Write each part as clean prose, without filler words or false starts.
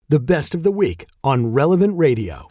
the best of the week on Relevant Radio.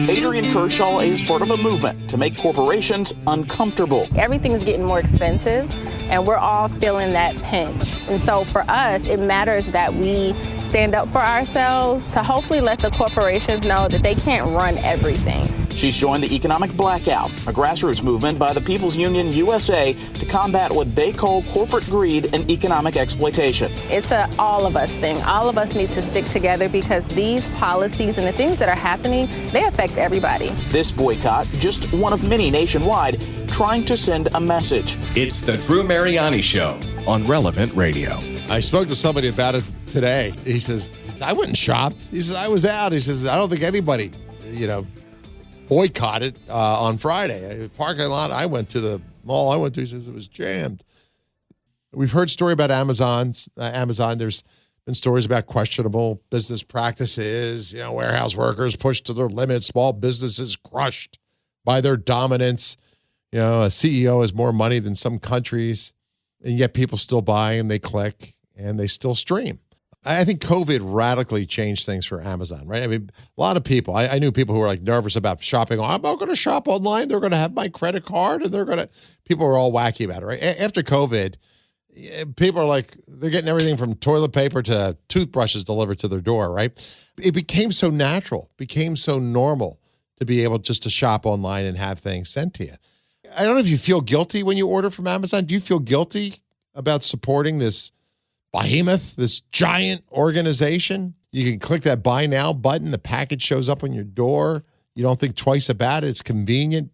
Adrian Kershaw is part of a movement to make corporations uncomfortable. Everything's getting more expensive, and we're all feeling that pinch. And so for us, it matters that we stand up for ourselves to hopefully let the corporations know that they can't run everything. She's joined the Economic Blackout, a grassroots movement by the People's Union USA to combat what they call corporate greed and economic exploitation. It's a all of us thing. All of us need to stick together because these policies and the things that are happening, they affect everybody. This boycott, just one of many nationwide, trying to send a message. It's the Drew Mariani Show on Relevant Radio. I spoke to somebody about it today. He says, I went and shopped. He says, I was out. He says, I don't think anybody, boycotted on Friday. Parking lot, I went to the mall I went to, he says it was jammed. We've heard story about Amazon. There's been stories about questionable business practices, warehouse workers pushed to their limits, small businesses crushed by their dominance. A CEO has more money than some countries, and yet people still buy and they click and they still stream. I think COVID radically changed things for Amazon, right? I mean, a lot of people, I knew people who were nervous about shopping. I'm not going to shop online. They're going to have my credit card and people were all wacky about it, right? After COVID, people are they're getting everything from toilet paper to toothbrushes delivered to their door, right? It became so natural, became so normal to be able just to shop online and have things sent to you. I don't know if you feel guilty when you order from Amazon. Do you feel guilty about supporting this behemoth, this giant organization? You can click that buy now button. The package shows up on your door. You don't think twice about it. It's convenient,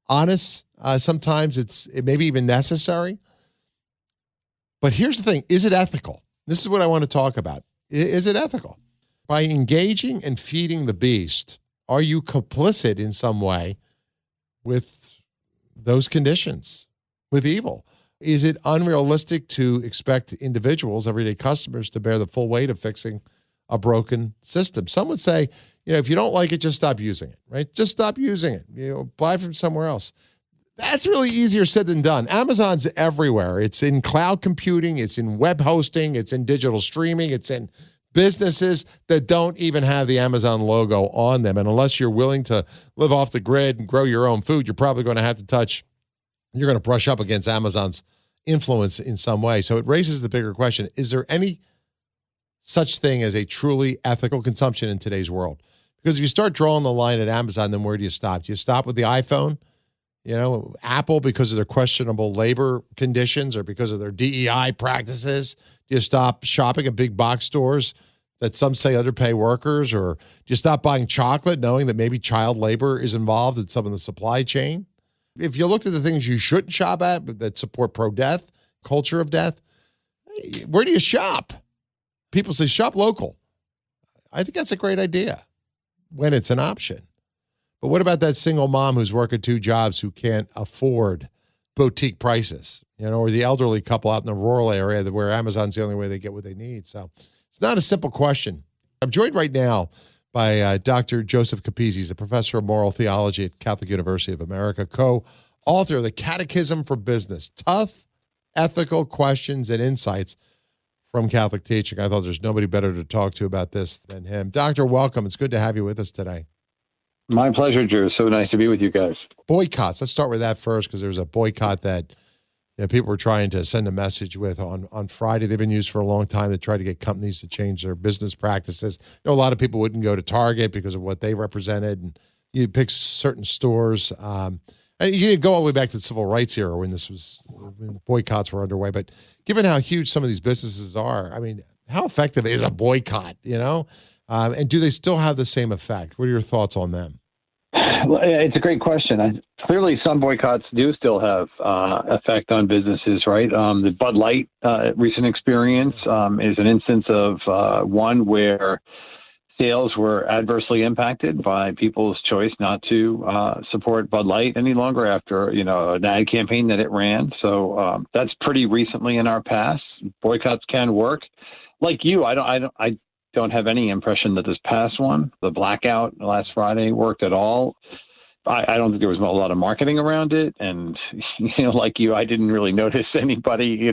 honest. Sometimes it may be even necessary. But here's the thing. Is it ethical? This is what I want to talk about. Is it ethical? By engaging and feeding the beast, are you complicit in some way with those conditions, with evil? Is it unrealistic to expect individuals, everyday customers, to bear the full weight of fixing a broken system? Some would say, if you don't like it, just stop using it, right? Just stop using it. Buy from somewhere else. That's really easier said than done. Amazon's everywhere. It's in cloud computing. It's in web hosting. It's in digital streaming. It's in businesses that don't even have the Amazon logo on them. And unless you're willing to live off the grid and grow your own food, you're probably going to have to you're going to brush up against Amazon's influence in some way. So it raises the bigger question. Is there any such thing as a truly ethical consumption in today's world? Because if you start drawing the line at Amazon, then where do you stop? Do you stop with the iPhone? Apple because of their questionable labor conditions or because of their DEI practices? Do you stop shopping at big box stores that some say underpay workers? Or do you stop buying chocolate knowing that maybe child labor is involved in some of the supply chain? If you looked at the things you shouldn't shop at but that support pro-death, culture of death, where do you shop? People say shop local. I think that's a great idea when it's an option. But what about that single mom who's working two jobs who can't afford boutique prices, or the elderly couple out in the rural area where Amazon's the only way they get what they need? So it's not a simple question. I'm joined right now by Dr. Joseph Capizzi. He's a professor of moral theology at Catholic University of America, co-author of the Catechism for Business, Tough Ethical Questions and Insights from Catholic Teaching. I thought there's nobody better to talk to about this than him. Doctor, welcome. It's good to have you with us today. My pleasure, Drew. So nice to be with you guys. Boycotts. Let's start with that first, because there's a boycott that people were trying to send a message with on Friday. They've been used for a long time to try to get companies to change their business practices. A lot of people wouldn't go to Target because of what they represented, and you pick certain stores. And you can go all the way back to the civil rights era when boycotts were underway. But given how huge some of these businesses are, I mean, how effective is a boycott, and do they still have the same effect? What are your thoughts on them? Well, it's a great question. Clearly, some boycotts do still have effect on businesses, right? The Bud Light recent experience is an instance of one where sales were adversely impacted by people's choice not to support Bud Light any longer after, an ad campaign that it ran. So that's pretty recently in our past. Boycotts can work. Like you, I don't have any impression that this past one, the blackout last Friday, worked at all. I don't think there was a lot of marketing around it. And, like you, I didn't really notice anybody,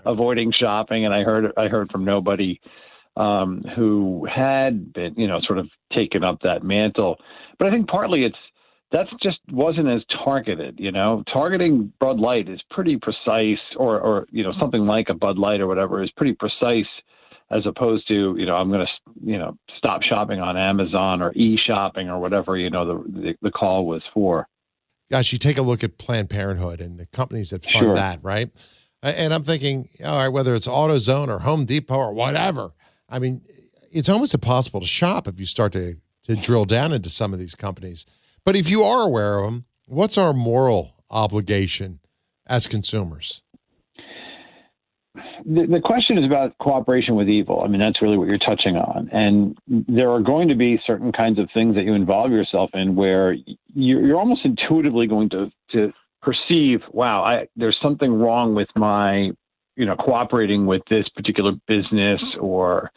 avoiding shopping. And I heard from nobody who had been, sort of taken up that mantle. But I think partly that just wasn't as targeted, Targeting Bud Light is pretty precise, or something like a Bud Light or whatever is pretty precise, as opposed to, I'm going to, stop shopping on Amazon or e-shopping or whatever, the call was for. Gosh, you take a look at Planned Parenthood and the companies that fund Sure. that, right? And I'm thinking, all right, whether it's AutoZone or Home Depot or whatever, I mean, it's almost impossible to shop if you start to drill down into some of these companies. But if you are aware of them, what's our moral obligation as consumers? The question is about cooperation with evil. I mean, that's really what you're touching on. And there are going to be certain kinds of things that you involve yourself in where you're almost intuitively going to perceive, wow, there's something wrong with my, cooperating with this particular business or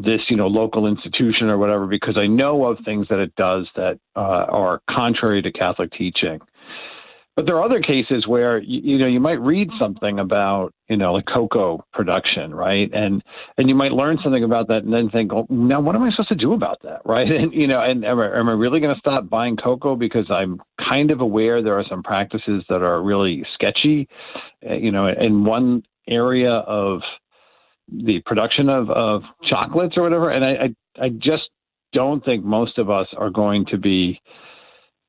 this, local institution or whatever, because I know of things that it does that are contrary to Catholic teaching. But there are other cases where, you might read something about, like cocoa production, right? And you might learn something about that and then think, oh, now what am I supposed to do about that, right? And, and am I really going to stop buying cocoa because I'm kind of aware there are some practices that are really sketchy, in one area of the production of chocolates or whatever. And I just don't think most of us are going to be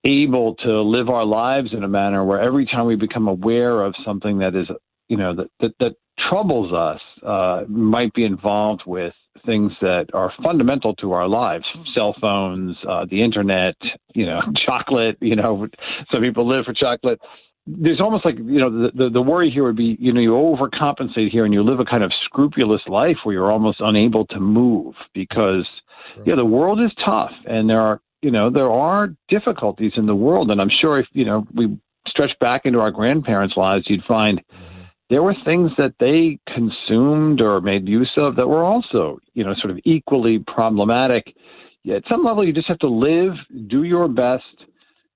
able to live our lives in a manner where every time we become aware of something that is, that troubles us, might be involved with things that are fundamental to our lives, cell phones, the internet, chocolate, some people live for chocolate. There's almost like, the worry here would be, you overcompensate here and you live a kind of scrupulous life where you're almost unable to move because, the world is tough and there are difficulties in the world. And I'm sure if, we stretch back into our grandparents' lives, you'd find there were things that they consumed or made use of that were also, sort of equally problematic. At some level, you just have to live, do your best.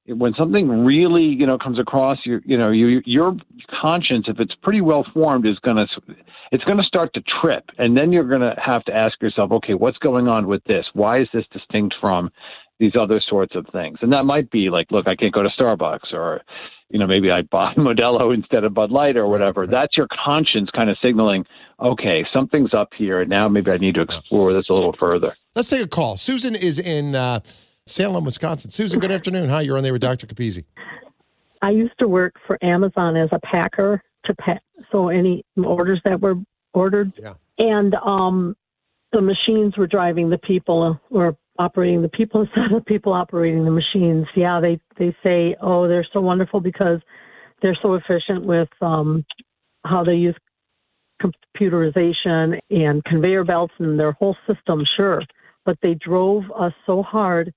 When something really, comes across your conscience, if it's pretty well formed, it's going to start to trip. And then you're going to have to ask yourself, okay, what's going on with this? Why is this distinct from these other sorts of things? And that might be like, look, I can't go to Starbucks, or, maybe I bought Modelo instead of Bud Light or whatever. That's your conscience kind of signaling, okay, something's up here. And now maybe I need to explore this a little further. Let's take a call. Susan is in Salem, Wisconsin. Susan, good afternoon. Hi, you're on there with Dr. Capizzi. I used to work for Amazon as a packer to pack. So any orders that were ordered. Yeah. And the machines were driving the people, or operating the people instead of people operating the machines. Yeah, they say, oh, they're so wonderful because they're so efficient with how they use computerization and conveyor belts and their whole system, sure. But they drove us so hard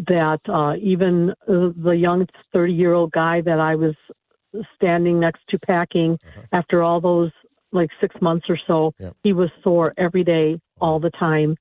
that even the young 30-year-old guy that I was standing next to packing, after all those, like 6 months or so, he was sore every day, all the time.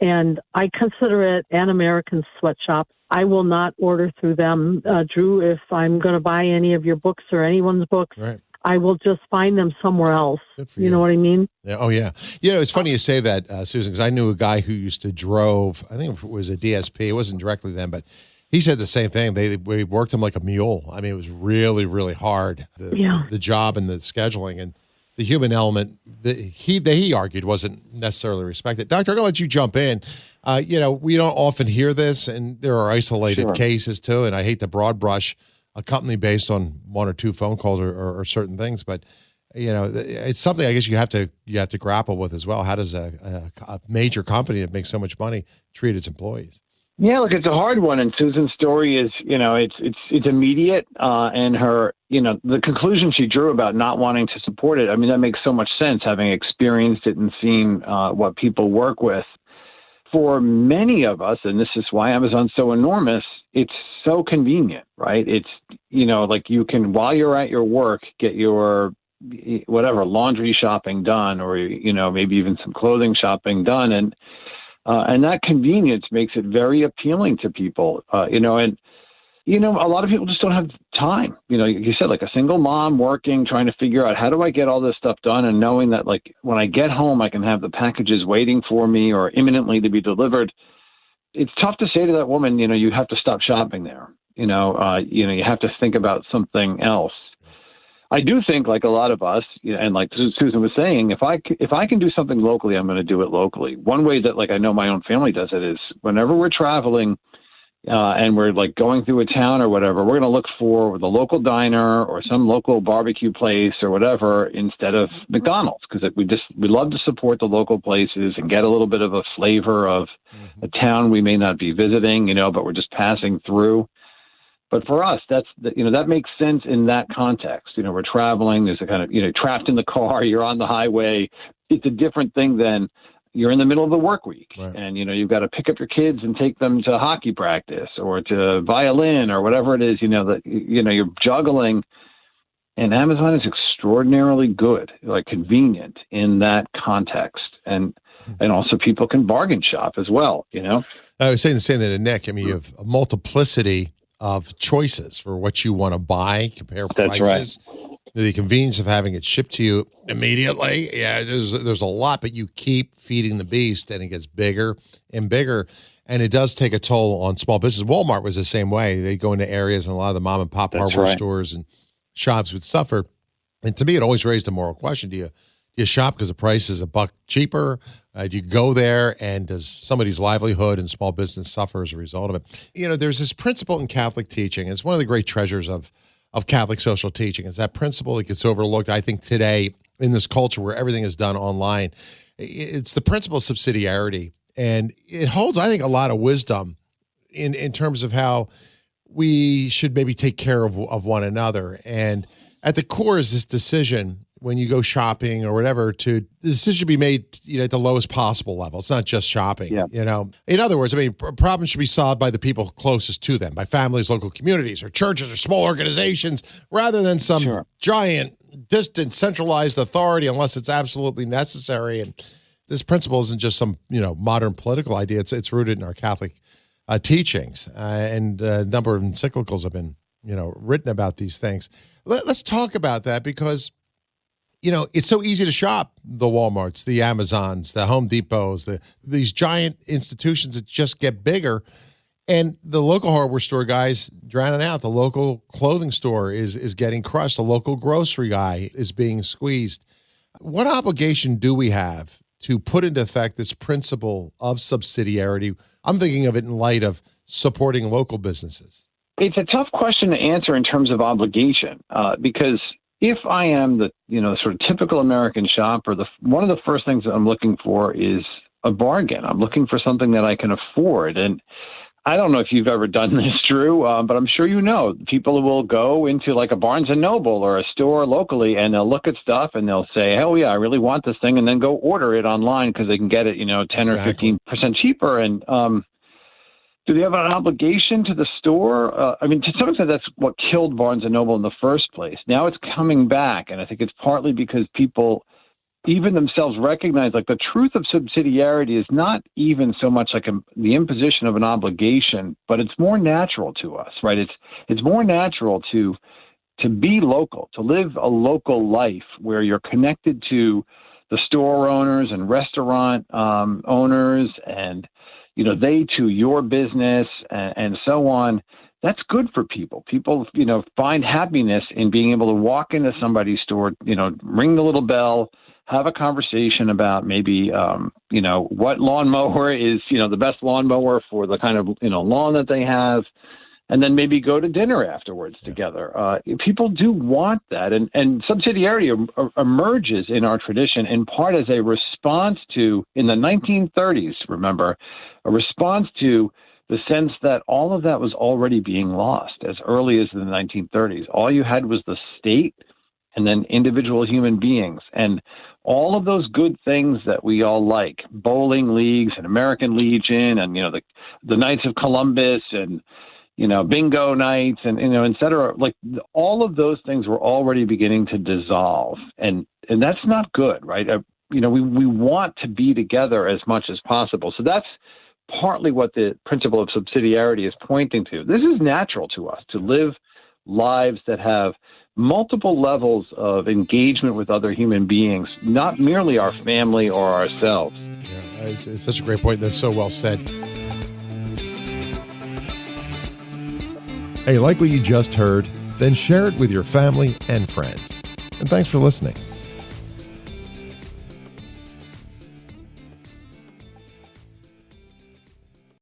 And I consider it an American sweatshop. I will not order through them. Drew, if I'm going to buy any of your books or anyone's books, I will just find them somewhere else. You know what I mean? Yeah. Oh, yeah. It's funny you say that, Susan, because I knew a guy who used to drove, I think it was a DSP. It wasn't directly them, but he said the same thing. They worked him like a mule. I mean, it was really, really hard, the job and the scheduling. And the human element that he argued wasn't necessarily respected. Doctor, I'm going to let you jump in. We don't often hear this, and there are isolated cases too, and I hate to broad brush a company based on one or two phone calls or certain things, but it's something I guess you have to grapple with as well. How does a major company that makes so much money treat its employees? Yeah, look, it's a hard one, and Susan's story is, it's immediate, and her, the conclusion she drew about not wanting to support it. I mean, that makes so much sense, having experienced it and seen what people work with. For many of us, and this is why Amazon's so enormous, it's so convenient, right? It's, like you can, while you're at your work, get your whatever laundry shopping done, or maybe even some clothing shopping done, and that convenience makes it very appealing to people, and A lot of people just don't have time. Like you said, like a single mom working, trying to figure out how do I get all this stuff done, and knowing that like when I get home, I can have the packages waiting for me or imminently to be delivered. It's tough to say to that woman, you have to stop shopping there. You have to think about something else. I do think, like a lot of us, and like Susan was saying, if I can do something locally, I'm going to do it locally. One way that, like, I know my own family does it is whenever we're traveling and we're like going through a town or whatever, we're going to look for the local diner or some local barbecue place or whatever instead of McDonald's, because we love to support the local places and get a little bit of a flavor of a town we may not be visiting, but we're just passing through. But for us, that makes sense in that context. We're traveling. There's a kind of, trapped in the car. You're on the highway. It's a different thing than you're in the middle of the work week. Right. And, you've got to pick up your kids and take them to hockey practice or to violin or whatever it is, you're juggling. And Amazon is extraordinarily good, like convenient in that context. And also people can bargain shop as well, I was saying the same thing to Nick. I mean, you have a multiplicity of choices for what you want to buy, compare prices, the convenience of having it shipped to you immediately. Yeah, there's a lot, but you keep feeding the beast and it gets bigger and bigger. And it does take a toll on small business. Walmart was the same way. They go into areas and a lot of the mom and pop hardware stores and shops would suffer. And to me, it always raised a moral question. Do you shop because the price is $1 cheaper? Do you go there, and does somebody's livelihood and small business suffer as a result of it? There's this principle in Catholic teaching. It's one of the great treasures of Catholic social teaching. It's that principle that gets overlooked, I think, today in this culture where everything is done online. It's the principle of subsidiarity. And it holds, I think, a lot of wisdom in terms of how we should maybe take care of one another. And at the core is this decision when you go shopping or whatever, the decision should be made at the lowest possible level. It's not just shopping. Yeah. In other words, problems should be solved by the people closest to them, by families, local communities, or churches, or small organizations, rather than some giant, distant, centralized authority, unless it's absolutely necessary. And this principle isn't just some modern political idea. It's rooted in our Catholic teachings, and a number of encyclicals have been written about these things. Let's talk about that, because it's so easy to shop the Walmarts, the Amazons, the Home Depots, these giant institutions that just get bigger. And the local hardware store guy's drowning out. The local clothing store is getting crushed. The local grocery guy is being squeezed. What obligation do we have to put into effect this principle of subsidiarity? I'm thinking of it in light of supporting local businesses. It's a tough question to answer in terms of obligation, because if I am the sort of typical American shopper, one of the first things that I'm looking for is a bargain. I'm looking for something that I can afford. And I don't know if you've ever done this, Drew, but I'm sure people will go into like a Barnes & Noble or a store locally, and they'll look at stuff and they'll say, oh, yeah, I really want this thing, and then go order it online because they can get it 10 or 15% cheaper. And do they have an obligation to the store? To some extent, that's what killed Barnes & Noble in the first place. Now it's coming back, and I think it's partly because people even themselves recognize, like, the truth of subsidiarity is not even so much like the imposition of an obligation, but it's more natural to us, right? It's more natural to be local, to live a local life where you're connected to the store owners and restaurant owners, and they to your business and so on. That's good for people. People, find happiness in being able to walk into somebody's store, ring the little bell, have a conversation about maybe, what lawnmower is, the best lawnmower for the kind of, lawn that they have, and then maybe go to dinner afterwards together. People do want that. And subsidiarity emerges in our tradition in part as a response to, in the 1930s, remember, a response to the sense that all of that was already being lost as early as the 1930s. All you had was the state and then individual human beings. And all of those good things that we all like, bowling leagues and American Legion and, the Knights of Columbus and, bingo nights and, et cetera, like all of those things were already beginning to dissolve. And that's not good, right? We want to be together as much as possible. So that's partly what the principle of subsidiarity is pointing to. This is natural to us, to live lives that have multiple levels of engagement with other human beings, not merely our family or ourselves. Yeah, it's such a great point. That's so well said. Hey, like what you just heard? Then share it with your family and friends. And thanks for listening.